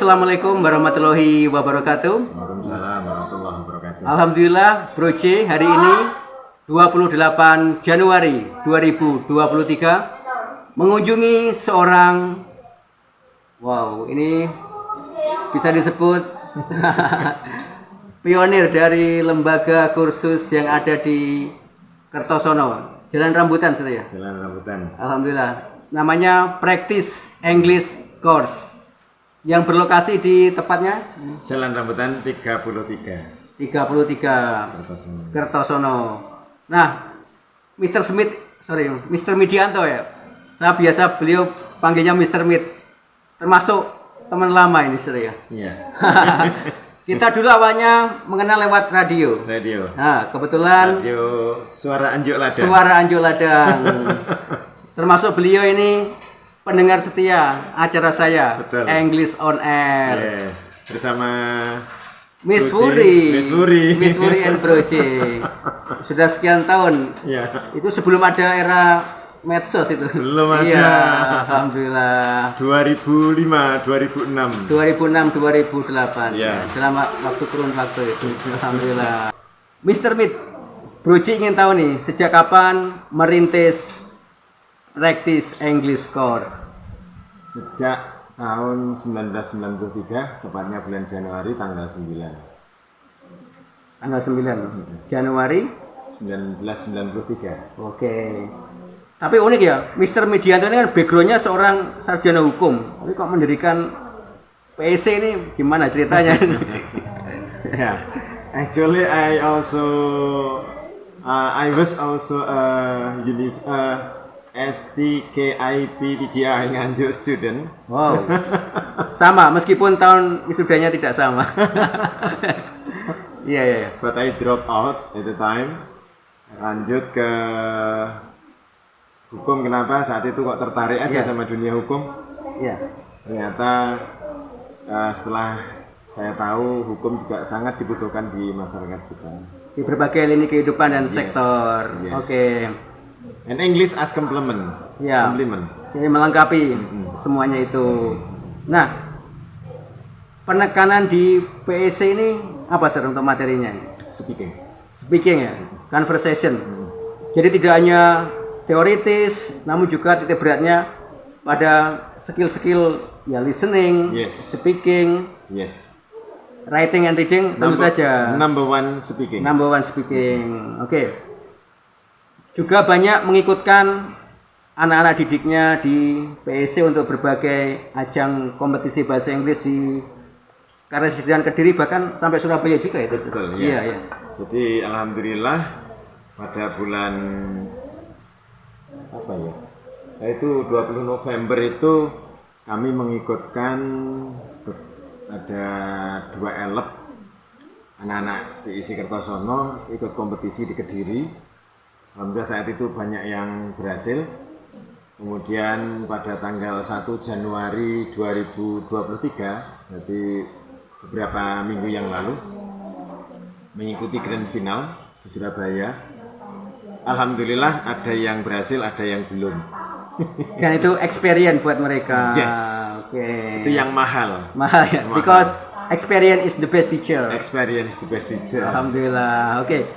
Assalamualaikum warahmatullahi wabarakatuh. Waalaikumsalam warahmatullahi wabarakatuh. Alhamdulillah Bro C hari ini 28 Januari 2023 mengunjungi seorang ini bisa disebut pionir dari lembaga kursus yang ada di Kertosono, Jalan Rambutan ya? Jalan Rambutan. Alhamdulillah. Namanya Practice English Course yang berlokasi di tepatnya Jalan Rambutan 33 Kertosono. Nah, Mr. Midianto ya. Saya biasa beliau panggilnya Mr. Mid. Termasuk teman lama ini ya. Iya. Kita dulu awalnya mengenal lewat radio. Nah, kebetulan Radio Suara Anjuk Ladang. Suara Anjuk Ladang. Termasuk beliau ini pendengar setia acara saya. Betul. English on Air. Yes. Bersama Miss Bro C. Wuri and Bro C. Sudah sekian tahun. Iya. Itu sebelum ada era medsos itu. Belum ada. Iya, alhamdulillah. 2005, 2006. 2006 2008. Iya. Selama waktu kurun waktu itu. Alhamdulillah. Mr. Mid, Bro C ingin tahu nih, sejak kapan merintis Practice English Course? Sejak tahun 1993, tepatnya bulan Januari tanggal 9. Tanggal 9 Januari 1993. Oke. Tapi unik ya, Mr. Midianto ini kan backgroundnya seorang sarjana hukum. Tapi kok mendirikan PEC ini gimana ceritanya? Yeah, actually I was also STKIP TGI Nganjuk student. Wow. Sama meskipun tahun wisudanya tidak sama. Iya. But I dropped out at the time. Lanjut ke hukum. Kenapa? Saat itu kok tertarik aja sama dunia hukum. Iya. Ternyata setelah saya tahu hukum juga sangat dibutuhkan di masyarakat kita. Di berbagai lini kehidupan dan sektor. Yes. Oke. And English as complement. Ya. Complement. Jadi melengkapi semuanya itu. Nah, penekanan di PEC ini apa sih untuk materinya? Speaking ya, conversation. Jadi tidak hanya teoritis, namun juga titik beratnya pada skill-skill ya listening, speaking, writing and reading tentu saja. Number one speaking. Oke. Juga banyak mengikutkan anak-anak didiknya di PEC untuk berbagai ajang kompetisi bahasa Inggris di Karesidenan Kediri, bahkan sampai Surabaya juga itu. Betul, ya. Iya. Jadi alhamdulillah pada bulan itu 20 November itu kami mengikutkan ada 2 elep anak-anak PIC Kertosono ikut kompetisi di Kediri. Alhamdulillah saat itu banyak yang berhasil. Kemudian pada tanggal 1 Januari 2023, jadi beberapa minggu yang lalu, mengikuti grand final di Surabaya. Alhamdulillah ada yang berhasil, ada yang belum. Dan itu experience buat mereka. Yes. Oke. Itu yang mahal. Mahal ya. Because experience is the best teacher. Alhamdulillah. Oke.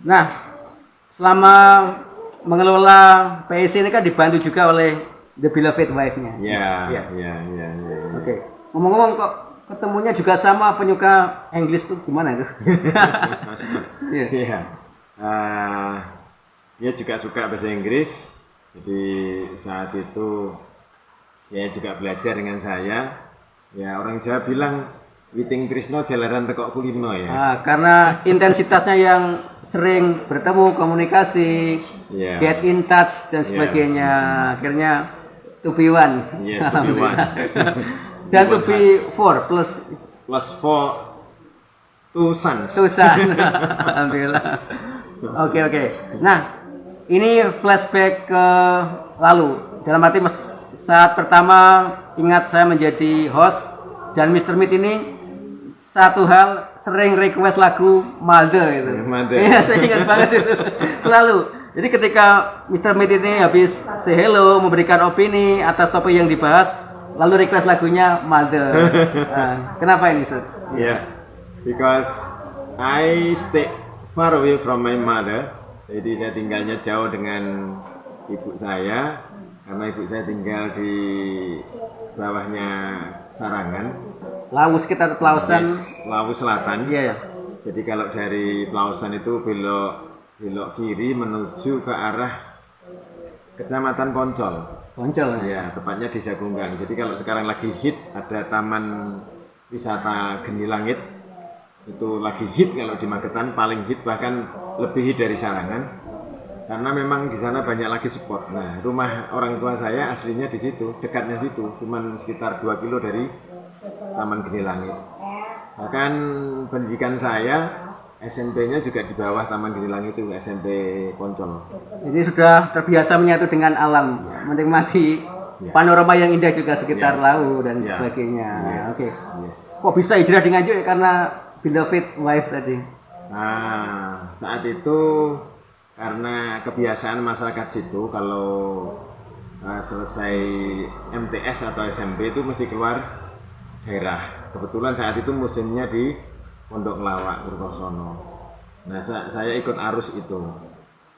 Nah, selama mengelola PEC ini kan dibantu juga oleh the beloved wife-nya. Iya. Oke. Ngomong-ngomong kok ketemunya juga sama penyuka English tuh gimana itu? Iya. Dia juga suka bahasa Inggris. Jadi saat itu dia juga belajar dengan saya. Ya, orang Jawa bilang Witing Trisno jalaran tekok kulino ya. Karena intensitasnya yang sering bertemu, komunikasi, get in touch dan sebagainya. Akhirnya to be one. Yes, to be one. Dan to be four plus 4 two sons. Alhamdulillah. Oke. Nah, ini flashback ke lalu. Dalam arti saat pertama ingat saya menjadi host dan Mr. Mid ini satu hal sering request lagu Mother itu. Iya, saya ingat banget itu. Selalu. Jadi ketika Mr. Mid ini habis say hello, memberikan opini atas topik yang dibahas, lalu request lagunya Mother. Kenapa ini, Sir? Yeah, because I stay far away from my mother. Jadi saya tinggalnya jauh dengan ibu saya, karena ibu saya tinggal di bawahnya Sarangan. Lawu sekitar Pelausan. Yes, Lawu Selatan. Iya ya. Jadi kalau dari Pelausan itu belok kiri menuju ke arah Kecamatan Poncol. Poncol. Ya, tepatnya di Sagunggang. Jadi kalau sekarang lagi hit ada Taman Wisata Geni Langit. Itu lagi hit kalau di Magetan, paling hit bahkan lebih hit dari Sarangan. Karena memang di sana banyak lagi spot. Nah, rumah orang tua saya aslinya di situ, dekatnya situ, cuman sekitar 2 kilo dari Taman Geni Langit. Bahkan pendidikan saya SMP-nya juga di bawah Taman Geni Langit itu, SMP Poncol. Jadi sudah terbiasa menyatu dengan alam, menikmati panorama yang indah juga sekitar Lawu dan sebagainya. Yes. Oke. Yes. Kok bisa hijrah di Nganjuk ya? Karena beloved wife tadi. Nah, saat itu karena kebiasaan masyarakat situ kalau selesai MTS atau SMP itu mesti keluar daerah. Kebetulan saat itu musimnya di Pondok Kelawak, Kertosono. Nah, saya ikut arus itu.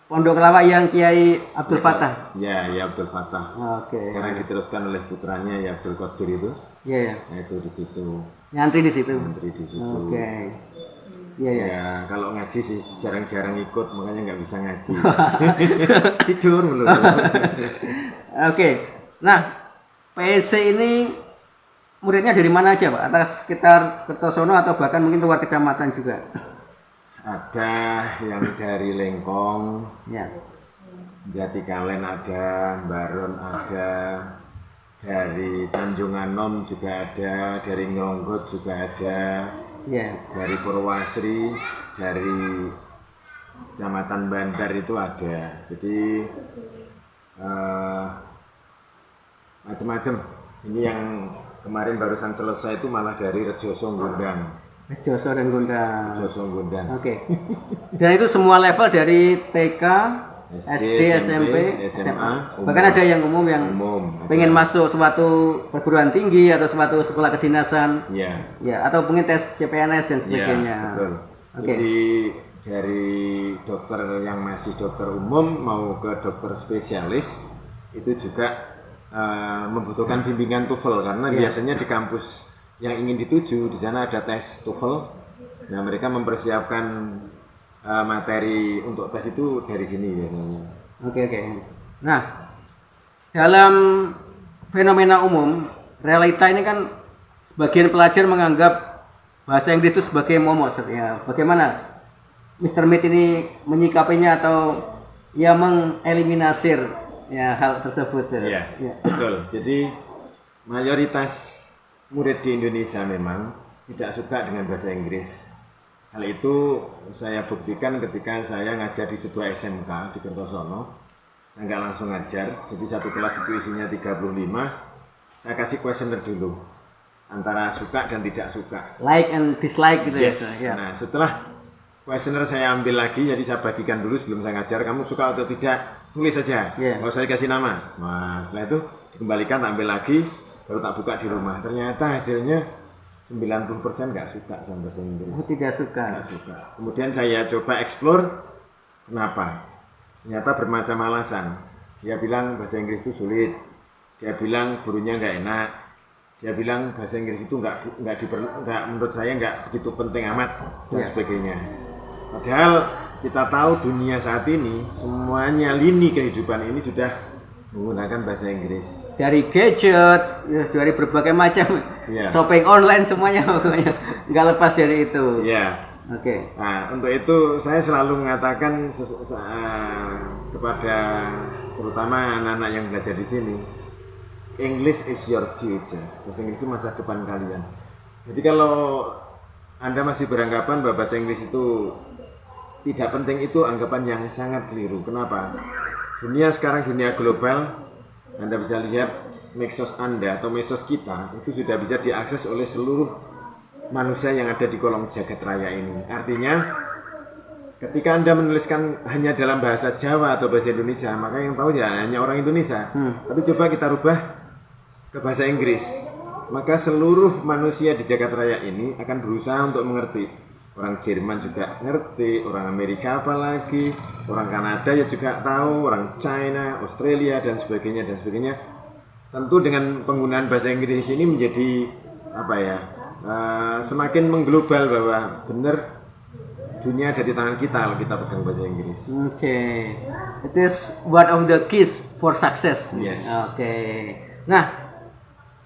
Pondok Kelawak yang Kiai Abdul Fattah. Ya, Abdul Fattah. Oke. Sekarang diteruskan oleh putranya ya Abdul Qadir itu. Iya ya. Nah, itu di situ. Nyantri di situ. Menteri di situ. Oke. Iya ya. Ya, kalau ngaji sih jarang-jarang ikut, makanya nggak bisa ngaji. Tidur mulu. Oke. Nah, PC ini muridnya dari mana aja, Pak? Atas sekitar Kertosono atau bahkan mungkin luar kecamatan juga? Ada yang dari Lengkong, Ya. Jatikalen ada, Baron ada, dari Tanjung Anom juga ada, dari Ngelonggot juga ada, Ya. dari Purwasri, dari Kecamatan Bandar itu ada. Jadi macam-macam. Ini yang kemarin barusan selesai itu malah dari Rejoso Gondang. Joso dan Gondang. Rejoso Gondang. Oke. Dan itu semua level dari TK, SD, SMP, SMA. Bahkan ada yang umum yang pengen masuk suatu perguruan tinggi atau suatu sekolah kedinasan. Ya. Ya, atau pengen tes CPNS dan sebagainya. Ya, betul. Oke. Jadi dari dokter yang masih dokter umum mau ke dokter spesialis itu juga membutuhkan bimbingan TOEFL karena biasanya di kampus yang ingin dituju di sana ada tes TOEFL. Nah, mereka mempersiapkan materi untuk tes itu dari sini biasanya. Oke. Nah, dalam fenomena umum, realita ini kan sebagian pelajar menganggap bahasa Inggris itu sebagai momok. Ya, bagaimana Mr. Mead ini menyikapinya atau ya mengeliminasir ya hal tersebut? Ya, betul. Jadi mayoritas murid di Indonesia memang tidak suka dengan bahasa Inggris. Hal itu saya buktikan ketika saya ngajar di sebuah SMK di Kertosono. Saya nggak langsung ngajar, jadi satu kelas itu isinya 35. Saya kasih questionnaire dulu, antara suka dan tidak suka. Like and dislike gitu Yes. ya. Nah, setelah questionnaire saya ambil lagi, jadi saya bagikan dulu sebelum saya ngajar, kamu suka atau tidak, tulis saja, nggak usah dikasih nama. Nah, setelah itu dikembalikan, tak ambil lagi, baru tak buka di rumah. Ternyata hasilnya 90% nggak suka sama bahasa Inggris. Oh, tidak suka. Nggak suka. Kemudian saya coba explore, kenapa? Ternyata bermacam alasan. Dia bilang bahasa Inggris itu sulit. Dia bilang gurunya nggak enak. Dia bilang bahasa Inggris itu nggak menurut saya nggak begitu penting amat dan sebagainya. Padahal kita tahu dunia saat ini semuanya lini kehidupan ini sudah menggunakan bahasa Inggris. Dari gadget, dari berbagai macam shopping online semuanya pokoknya nggak lepas dari itu. Ya. Oke. Nah, untuk itu saya selalu mengatakan kepada terutama anak-anak yang belajar di sini, English is your future. Bahasa Inggris itu masa depan kalian. Jadi kalau Anda masih beranggapan bahwa bahasa Inggris itu tidak penting, itu anggapan yang sangat keliru. Kenapa? Dunia sekarang dunia global, Anda bisa lihat medsos Anda atau medsos kita itu sudah bisa diakses oleh seluruh manusia yang ada di kolong jagat raya ini. Artinya ketika Anda menuliskan hanya dalam bahasa Jawa atau bahasa Indonesia, maka yang tahu ya hanya orang Indonesia. Tapi coba kita rubah ke bahasa Inggris, maka seluruh manusia di Jagat Raya ini akan berusaha untuk mengerti. Orang Jerman juga ngerti, orang Amerika apalagi, orang Kanada ya juga tahu, orang China, Australia dan sebagainya dan sebagainya. Tentu dengan penggunaan bahasa Inggris ini menjadi apa ya, semakin mengglobal bahwa benar dunia ada di tangan kita kalau kita pegang bahasa Inggris. Oke, it is one of the keys for success. Yes. Oke. Nah,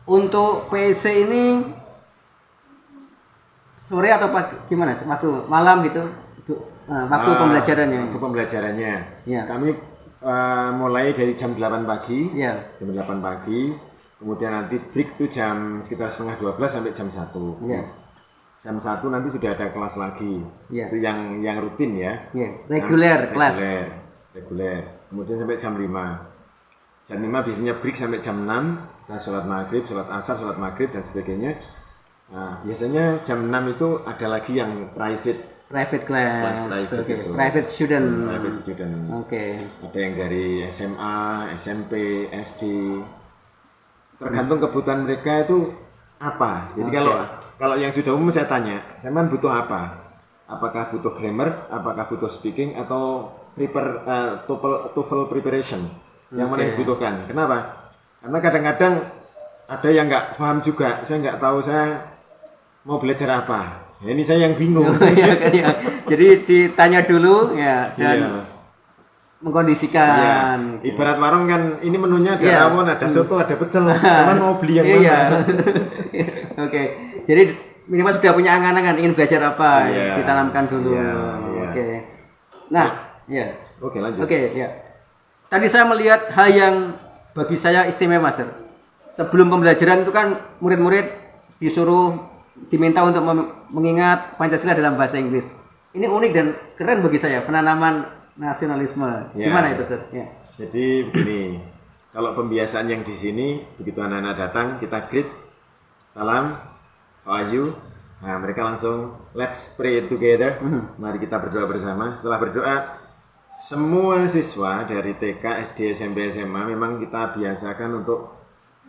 untuk PC ini sore atau pagi gimana? Waktu malam gitu? Waktu pembelajarannya. Waktu pembelajarannya. Ya. Kami mulai dari jam 8 pagi. Ya. Jam 8 pagi. Kemudian nanti break itu jam sekitar setengah 12 sampai jam 1. Ya. Jam 1 nanti sudah ada kelas lagi. Ya. Itu yang rutin ya. Ya. Reguler kelas. Reguler. Kemudian sampai jam 5. Jam 5 biasanya break sampai jam 6. Kita sholat maghrib, sholat asar, sholat maghrib dan sebagainya. Nah, biasanya jam 6 itu ada lagi yang private class. Private, Okay. gitu. Private student. Private student. Oke. Ada yang dari SMA, SMP, SD. Tergantung kebutuhan mereka itu apa. Jadi kalau yang sudah umum saya tanya, "Zaman butuh apa? Apakah butuh grammar, apakah butuh speaking atau TOEFL preparation?" Yang mana yang dibutuhkan? Kenapa? Karena kadang-kadang ada yang nggak paham juga. Saya nggak tahu saya mau belajar apa. Ya, ini saya yang bingung. Ya. Jadi ditanya dulu ya dan mengkondisikan. Iya. Ibarat warung kan, ini menunya ada rawon, ada soto, ada pecel. Cuman mau beli yang Iya. mana? Oke. Jadi minimal sudah punya angan-angan ingin belajar apa, Iya. ditanamkan dulu. Iya. Oke. Nah, ya. Oke, lanjut. Oke, ya. Tadi saya melihat hal yang bagi saya istimewa, Master. Sebelum pembelajaran itu kan murid-murid diminta untuk mengingat Pancasila dalam bahasa Inggris. Ini unik dan keren bagi saya, penanaman nasionalisme. Ya. Gimana itu, Sir? Ya. Jadi begini, kalau pembiasaan yang di sini, begitu anak-anak datang, kita greet, salam, how are you? Nah, mereka langsung, let's pray together. Mari kita berdoa bersama. Setelah berdoa, semua siswa dari TK, SD, SMP, SMA memang kita biasakan untuk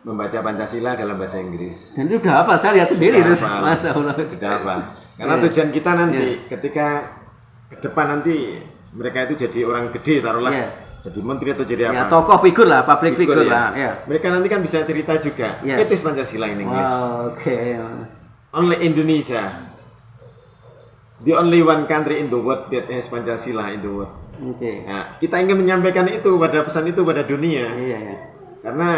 membaca Pancasila dalam bahasa Inggris. Dan itu udah apa? Saya lihat sendiri Sudah terus. hafal. Masa Allah. Sudah apa? Karena tujuan kita nanti ketika ke depan nanti mereka itu jadi orang gede taruhlah. Iya. Jadi menteri atau jadi Ya, apa? tokoh figur lah, public figure ya. lah. Ya. Mereka nanti kan bisa cerita juga. Iya. It is Pancasila in English. Wow, oke. Only Indonesia. The only one country in the world that has Pancasila in the world. Oke. Nah, kita ingin menyampaikan itu pada pesan itu pada dunia. Iya, ya. Karena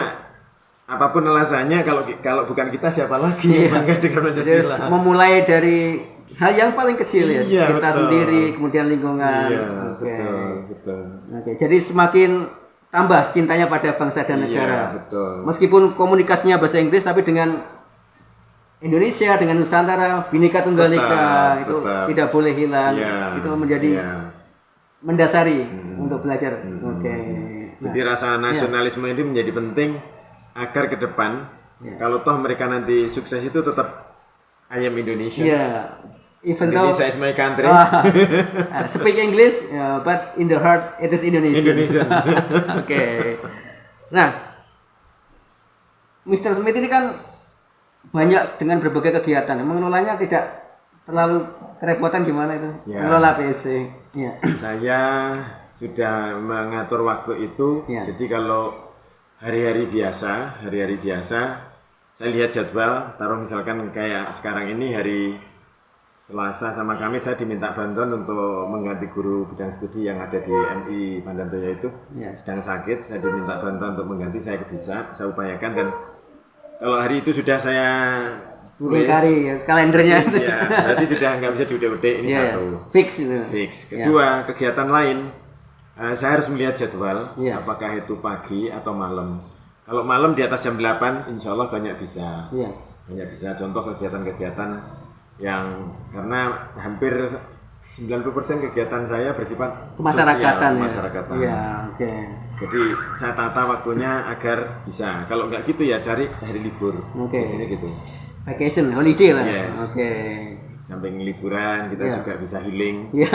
apapun alasannya, kalau bukan kita siapa lagi Iya. yang bangga dengan Jadi Pancasila? memulai dari hal yang paling kecil ya, Iya, kita betul. sendiri, kemudian lingkungan. Iya, Oke. betul. Oke, jadi semakin tambah cintanya pada bangsa dan Iya, negara. betul. Meskipun komunikasinya bahasa Inggris, tapi dengan Indonesia, dengan Nusantara, Bhinneka Tunggal Ika itu Betul. tidak boleh hilang. Iya, Itu menjadi iya. mendasari untuk belajar. Oke. Jadi rasa nasionalisme ini menjadi penting agar ke depan kalau toh mereka nanti sukses itu tetap I am Indonesia. Iya. Even though Indonesia is my country. speak English, but in the heart it is Indonesian. Indonesian. Oke. Nah, Mr. Smith ini kan banyak dengan berbagai kegiatan. Mengelolanya tidak terlalu kerepotan gimana itu? Ya. Mengelola PC. Ya. Saya sudah mengatur waktu itu. Ya. Jadi kalau hari-hari biasa, saya lihat jadwal, taruh misalkan kayak sekarang ini hari Selasa sama Kamis saya diminta bantuan untuk mengganti guru bidang studi yang ada di MI Bandantoya itu. Ya. Sedang sakit, saya diminta bantuan untuk mengganti, saya bisa, saya upayakan dan kalau hari itu sudah saya tulis, Lingkari kalendernya. ya, berarti sudah nggak bisa diudik-udik ini Iya, satu. fix itu. Fix. Kedua, kegiatan lain, saya harus melihat jadwal, Iya. apakah itu pagi atau malam. Kalau malam di atas jam 8, insya Allah banyak bisa. Iya. Banyak bisa, contoh kegiatan-kegiatan yang, karena hampir 90% kegiatan saya bersifat Kemasyarakatan sosial, ya. kemasyarakatan. Iya, oke. Jadi saya tata waktunya agar bisa. Kalau nggak gitu ya cari hari libur. Oke. Biasanya gitu. Vacation, holiday lah. Yes. Oke. Samping liburan kita Iya. juga bisa healing. Ya,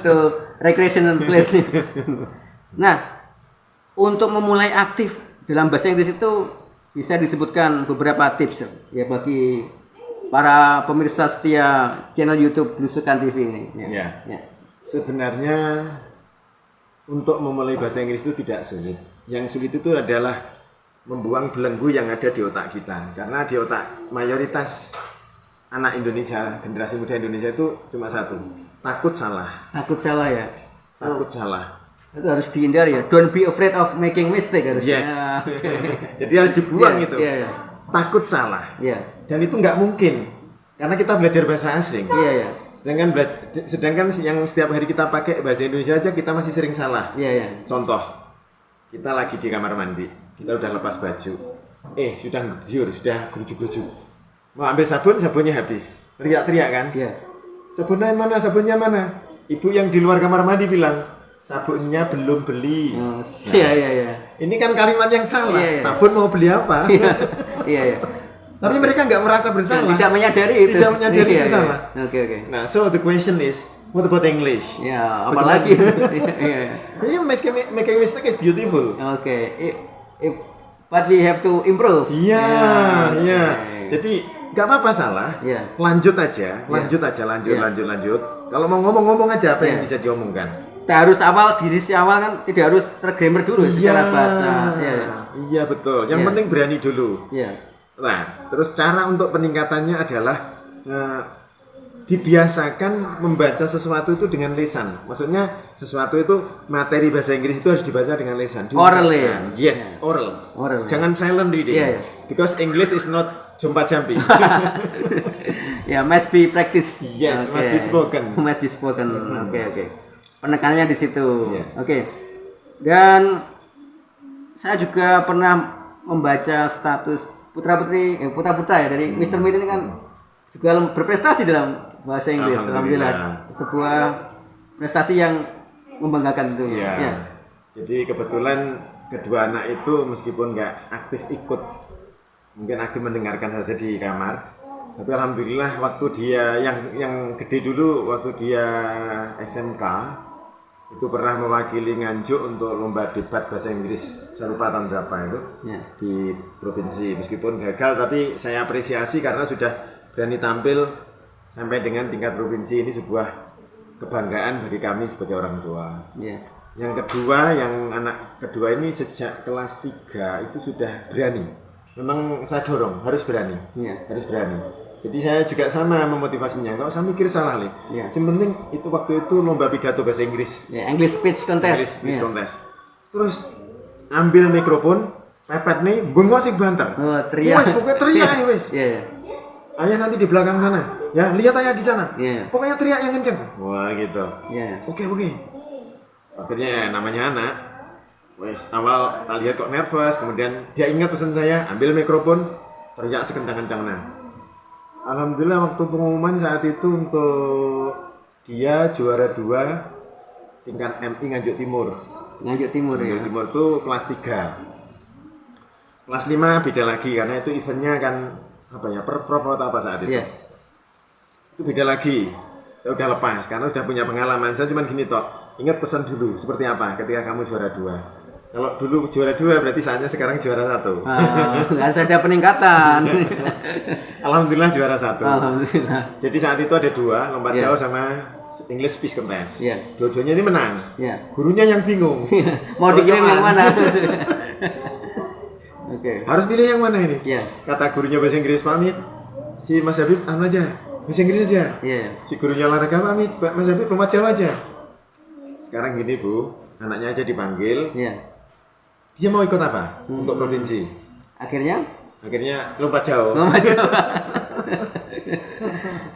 itu recreational place. Nah, untuk memulai aktif dalam bahasa Inggris itu bisa disebutkan beberapa tips ya bagi para pemirsa setia channel YouTube Blusukan TV ini. Ya. Ya. Sebenarnya untuk memulai bahasa Inggris itu tidak sulit. Yang sulit itu adalah membuang belenggu yang ada di otak kita. Karena di otak mayoritas anak Indonesia, generasi muda Indonesia itu cuma satu, takut salah. Takut salah ya. Takut salah. Itu harus dihindari ya. Don't be afraid of making mistake harus. Yes. Ya, Jadi harus dibuang Iya, itu. iya, iya. Takut salah. Iya. Dan itu nggak mungkin. Karena kita belajar bahasa asing. Iya, iya. Sedangkan yang setiap hari kita pakai bahasa Indonesia aja kita masih sering salah. Iya, iya. Contoh, kita lagi di kamar mandi, kita udah lepas baju, sudah ngebyur, sudah gerujuk-gerujuk, mau ambil sabun, sabunnya habis, teriak-teriak kan? Iya. Sabunnya mana? Sabunnya mana? Ibu yang di luar kamar mandi bilang, sabunnya belum beli. Iya, iya, iya. Ini kan kalimat yang salah. Iya, iya. Sabun mau beli apa? Iya, iya. Tapi mereka nggak merasa bersalah. Tidak menyadari itu. Tidak menyadari Iya, itu iya. salah. Oke, oke. Nah, so the question is, what about English? Ya, apalagi. Iya, iya. Yeah, making mistake is beautiful. Oke. But we have to improve. Iya, Ya, iya. oke. Jadi nggak apa-apa salah. Iya. Lanjut aja, lanjut. Iya. Lanjut. Kalau mau ngomong aja apa yang Iya. bisa diomongkan. Kita harus di sisi awal kan tidak harus tergrammar dulu secara bahasa. Iya. Iya betul. Yang Iya. penting berani dulu. Iya. Nah, terus cara untuk peningkatannya adalah dibiasakan membaca sesuatu itu dengan lisan. Maksudnya sesuatu itu materi bahasa Inggris itu harus dibaca dengan lisan. Oral ya? Yes, oral. Oral. Jangan silent reading. Iya, iya. Because English is not jumpa jampi. Ya, must be practice. Yes, must be spoken. Must be spoken. Oke. Penekanannya di situ. Iya. Oke. Dan saya juga pernah membaca status putra-putra ya dari Mr. Mit ini kan juga berprestasi dalam bahasa Inggris. Alhamdulillah. Sebuah prestasi yang membanggakan itu. Iya. Ya. Jadi kebetulan kedua anak itu meskipun nggak aktif ikut, mungkin aktif mendengarkan saja di kamar. Tapi alhamdulillah waktu dia yang gede dulu waktu dia SMK itu pernah mewakili Nganjuk untuk lomba debat bahasa Inggris, saya lupa tahun berapa itu Ya. di provinsi. Meskipun gagal tapi saya apresiasi karena sudah berani tampil sampai dengan tingkat provinsi. Ini sebuah kebanggaan bagi kami sebagai orang tua. Ya. Yang kedua, yang anak kedua ini sejak kelas 3 itu sudah berani. Memang saya dorong, harus berani. Iya. Harus berani. Jadi saya juga sama memotivasinya, nggak usah mikir salah, Li. Iya. Yang penting itu waktu itu lomba pidato bahasa Inggris. Ya, English speech contest. English speech Iya. contest. Terus ambil mikrofon, pepet nih, bengok sih banter. Oh, teriak. Wes, pokoknya teriak ya wes. Iya, iya. Ayah nanti di belakang sana. Ya, lihat ayah di sana. Iya. Pokoknya teriak yang kenceng. Wah, gitu. Iya. Oke. Akhirnya ya, namanya anak. Wes, awal tak lihat kok nervous, kemudian dia ingat pesan saya, ambil mikrofon, teriak sekencang-kencangnya. Alhamdulillah waktu pengumuman saat itu untuk dia juara 2 tingkat MI Nganjuk Timur. Nganjuk Timur ya. Nganjuk Timur itu kelas 3. Kelas 5 beda lagi karena itu eventnya kan apa ya, prof atau apa saat itu. Iya. Itu beda lagi. Saya udah lepas karena sudah punya pengalaman. Saya cuma gini toh, ingat pesan dulu seperti apa ketika kamu juara 2. Kalau dulu juara 2 berarti saatnya sekarang juara 1. Harus ada peningkatan. Alhamdulillah juara 1. Alhamdulillah. Jadi saat itu ada 2, lompat Iya. jauh sama English Speech Contest. Iya. Dua-duanya ini menang. Iya. Gurunya yang bingung. Mau dikirim yang Royoan. mana? Oke. Harus pilih yang mana ini? Iya. Kata gurunya bahasa Inggris, pamit. Si Mas Habib anu aja, bahasa Inggris aja. Iya. Si gurunya olahraga pamit, Mas Habib lompat jauh aja. Sekarang gini Bu, anaknya aja dipanggil. Iya. Dia mau ikut apa? Untuk provinsi. Akhirnya Akhirnya lompat jauh. Mama coba.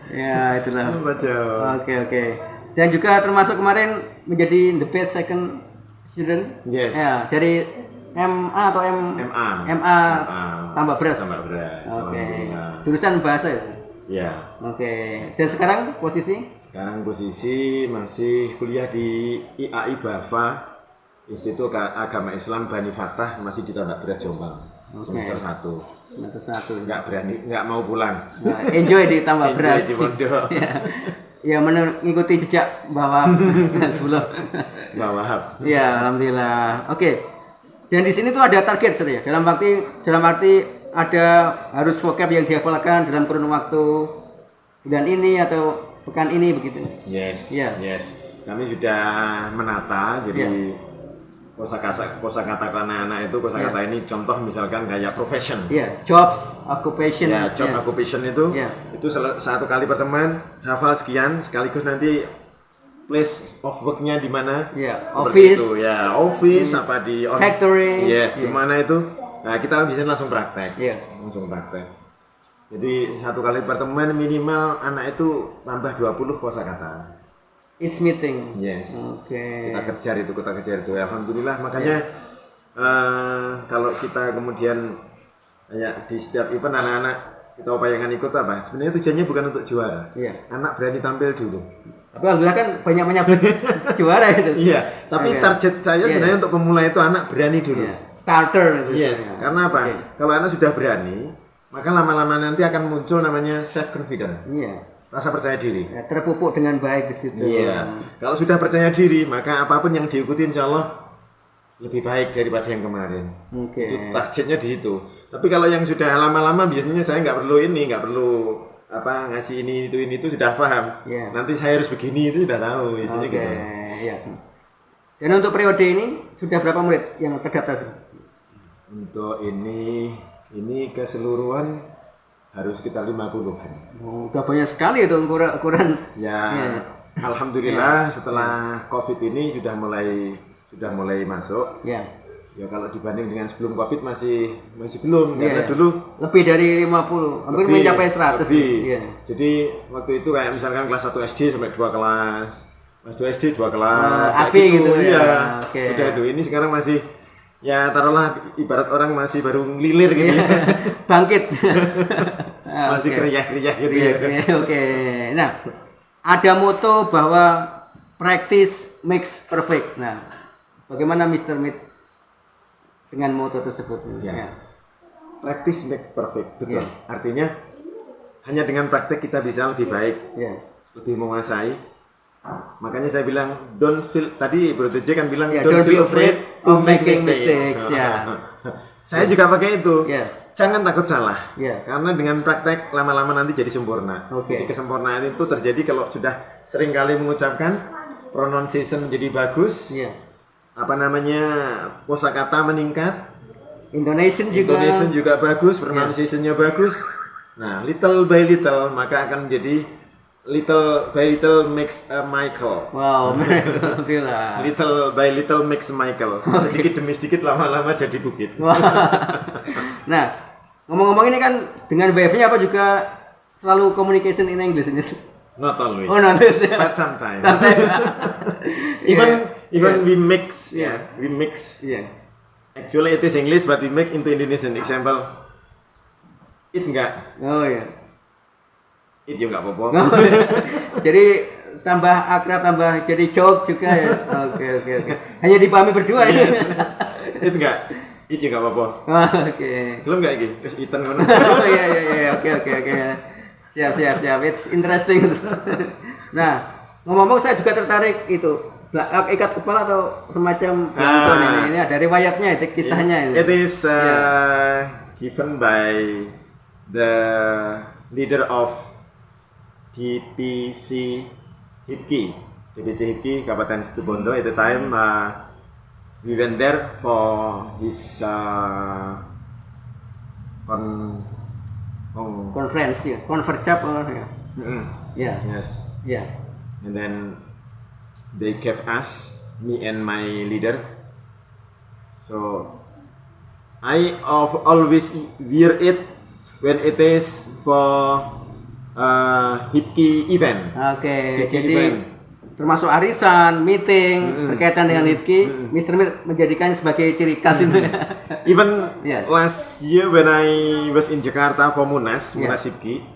Ya, itulah. Lompat jauh. Oke. Dan juga termasuk kemarin menjadi the best second student. Yes. Ya, dari MA atau MA tambah beras. Tambah beras. Oke. Alhamdulillah. Jurusan bahasa ya? Ya. Oke. Dan sekarang posisi? Sekarang posisi masih kuliah di IAI Bafa, Institut Agama Islam Bani Fatah, masih di Tambak Beras Jombang. Semester 1. Semester 1. Nggak mau pulang. Nah, enjoy di Tambak Enjoy Beras. di pondok. Ya, mengikuti jejak bahwa sebelum. Mbak Wahab. Ya, alhamdulillah. Oke. Dan di sini tuh ada target, Sir, ya. Dalam arti ada harus vocab yang dihafalkan dalam kurun waktu bulan ini atau pekan ini begitu? Yes. Ya. Yes. Kami sudah menata, jadi kosakata anak-anak itu kosakata ini contoh misalkan kayak profession. Ya, jobs, occupation. Ya, job occupation itu satu kali pertemuan hafal sekian, sekaligus nanti place of work-nya di mana? Ya, Seperti office. itu. Ya, office apa di factory. Yes, di mana itu? Nah, kita bisa langsung praktek. Ya. Langsung praktek. Jadi satu kali pertemuan minimal anak itu tambah 20 kosakata. It's meeting. Yes. Oke. Kita kejar itu. Alhamdulillah, makanya kalau kita kemudian kayak di setiap event anak-anak kita upayakan ikut apa? Sebenarnya tujuannya bukan untuk juara. Iya. Anak berani tampil dulu. Tapi alhamdulillah kan banyak juara itu. Iya. Tapi target saya sebenarnya untuk pemula itu anak berani dulu. Starter itu. Yes. Karena apa? Kalau anak sudah berani, maka lama-lama nanti akan muncul namanya self confidence. Iya. Rasa percaya diri. Ya, terpupuk dengan baik di situ. Iya. Kalau sudah percaya diri, maka apapun yang diikuti insya Allah lebih baik daripada yang kemarin. Oke. Itu targetnya di situ. Tapi kalau yang sudah lama-lama biasanya saya nggak perlu ngasih ini itu sudah paham. Yeah. Nanti saya harus begini itu sudah tahu biasanya gitu. Iya. Dan untuk periode ini sudah berapa murid yang terdaftar? Untuk ini keseluruhan harus sekitar 50-an. Oh, udah banyak sekali itu ukuran. Ya. Alhamdulillah setelah Covid ini sudah mulai masuk. Ya. Ya kalau dibanding dengan sebelum Covid masih belum karena dulu lebih dari 50, hampir mencapai 100. Iya. Jadi waktu itu kayak misalkan kelas 1 SD sampai 2 kelas. Kelas 2 SD 2 kelas. AB gitu ya. Iya. Oke. Udah ini sekarang masih ya taruhlah ibarat orang masih baru ngelilir gitu ya. Bangkit. Masih kriah-kriah gitu ya. Oke. Nah, ada moto bahwa practice makes perfect. Nah, bagaimana Mr. Mit dengan moto tersebut? Ya. Practice make perfect, betul. Ya. Artinya hanya dengan praktek kita bisa lebih baik, lebih menguasai. Makanya saya bilang tadi Bro TJ kan bilang don't be afraid of making mistakes. Saya juga pakai itu. Ya. Jangan takut salah. Ya. Karena dengan praktek lama-lama nanti jadi sempurna. Jadi kesempurnaan itu terjadi kalau sudah sering kali mengucapkan, pronunciation menjadi bagus. Ya. Kosakata meningkat. Indonesian juga bagus, pronunciation-nya bagus. Nah, little by little maka akan menjadi little by little makes a Michael. Wow, alhamdulillah. Little by little makes a Michael. Sedikit demi sedikit lama-lama jadi bukit. Nah, ngomong-ngomong ini kan dengan WF-nya apa juga selalu communication in English ini? Not always. Oh, not always. But sometimes. Even we mix. We mix. Actually it is English but we make into Indonesian. Example, it enggak. Oh iya. It juga apa-apa. Jadi tambah akrab, tambah jadi joke juga ya. Oke. Hanya dipahami berdua ya. It enggak. It juga apa-apa. Oke. Belum enggak iki? Terus itan ngono. Iya. Oke. Siap. It's interesting. Nah, ngomong-ngomong saya juga tertarik itu. Ikat kepala atau semacam plankton ini ada riwayatnya, ada kisahnya ini. It is given by the leader of DPC HIPKI, Kabupaten Situbondo. At the time we went there for his conference, converjap Yes. And then they gave us, me and my leader. So I always wear it when it is for HIPKI event. Oke, jadi termasuk arisan, meeting berkaitan dengan HIPKI, Mr. Mit menjadikannya sebagai ciri khas itu. Even last year when I was in Jakarta for Munas HIPKI,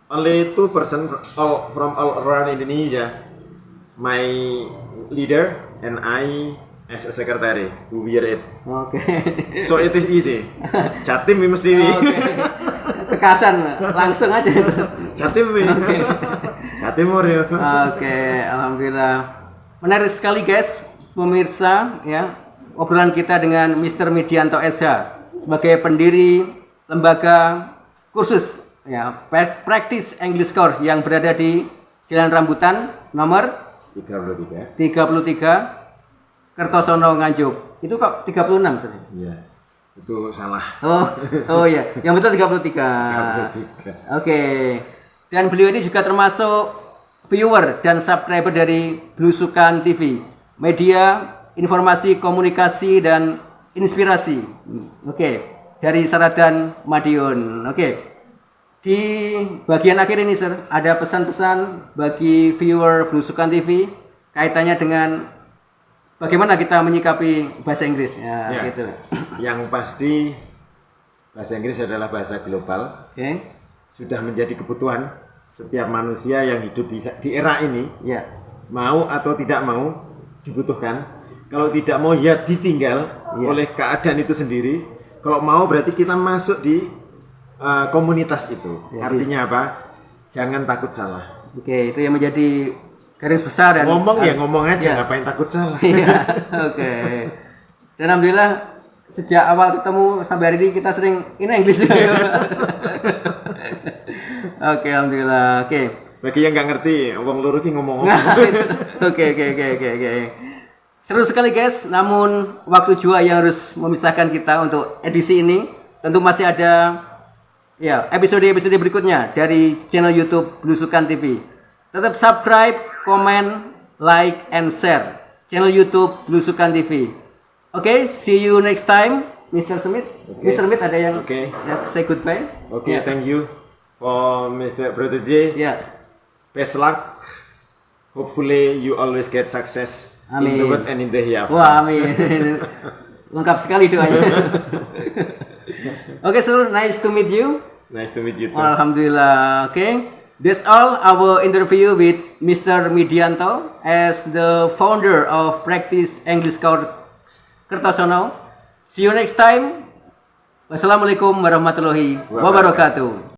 only 2% from all around Indonesia, my leader and I as a secretary who wear it. So it is easy. Jatim mesti ini. Kekasan langsung aja. Jatim ini. Jatim ya. Alhamdulillah. Menarik sekali guys, pemirsa ya. Obrolan kita dengan Mr. Midianto Eza sebagai pendiri lembaga kursus ya Practice English Course yang berada di Jalan Rambutan nomor 33. Kertosono Nganjuk. Itu kok 36 tadi? Iya. Itu salah. Oh ya, yang betul 33. Oke. Dan beliau ini juga termasuk viewer dan subscriber dari Blusukan TV, media informasi, komunikasi dan inspirasi. Oke, dari Saradan Madiun. Oke. Di bagian akhir ini, Sir, ada pesan-pesan bagi viewer Blusukan TV kaitannya dengan bagaimana kita menyikapi bahasa Inggris ya, gitu. Yang pasti bahasa Inggris adalah bahasa global. Sudah menjadi kebutuhan setiap manusia yang hidup di era ini. Mau atau tidak mau dibutuhkan. Kalau tidak mau ya ditinggal oleh keadaan itu sendiri. Kalau mau berarti kita masuk di komunitas itu. Artinya apa? Jangan takut salah. Oke, itu yang menjadi garis besar dan ngomong ya ngomong aja, ngapain takut salah. Oke. Dan alhamdulillah sejak awal ketemu sampai hari ini kita sering in English. Oke, alhamdulillah. Oke. Bagi yang nggak ngerti, wong loro ki ngomong. Oke. Seru sekali guys, namun waktu jua yang harus memisahkan kita untuk edisi ini. Tentu masih ada ya episode-episode berikutnya dari channel YouTube Blusukan TV. Tetap subscribe, komen, like, and share channel YouTube Blusukan TV. Oke, see you next time, Mr. Smith. Mr. Smith ada yang say goodbye. Thank you for Mr. Protege. Best luck. Hopefully you always get success in the world and in the hereafter. Wah, amin. Lengkap sekali doanya. Oke, sir, nice to meet you. Nice to meet you too. Alhamdulillah. Okay, that's all our interview with Mr. Midianto as the founder of Practice English Course Kertosono. See you next time. Wassalamualaikum warahmatullahi wabarakatuh.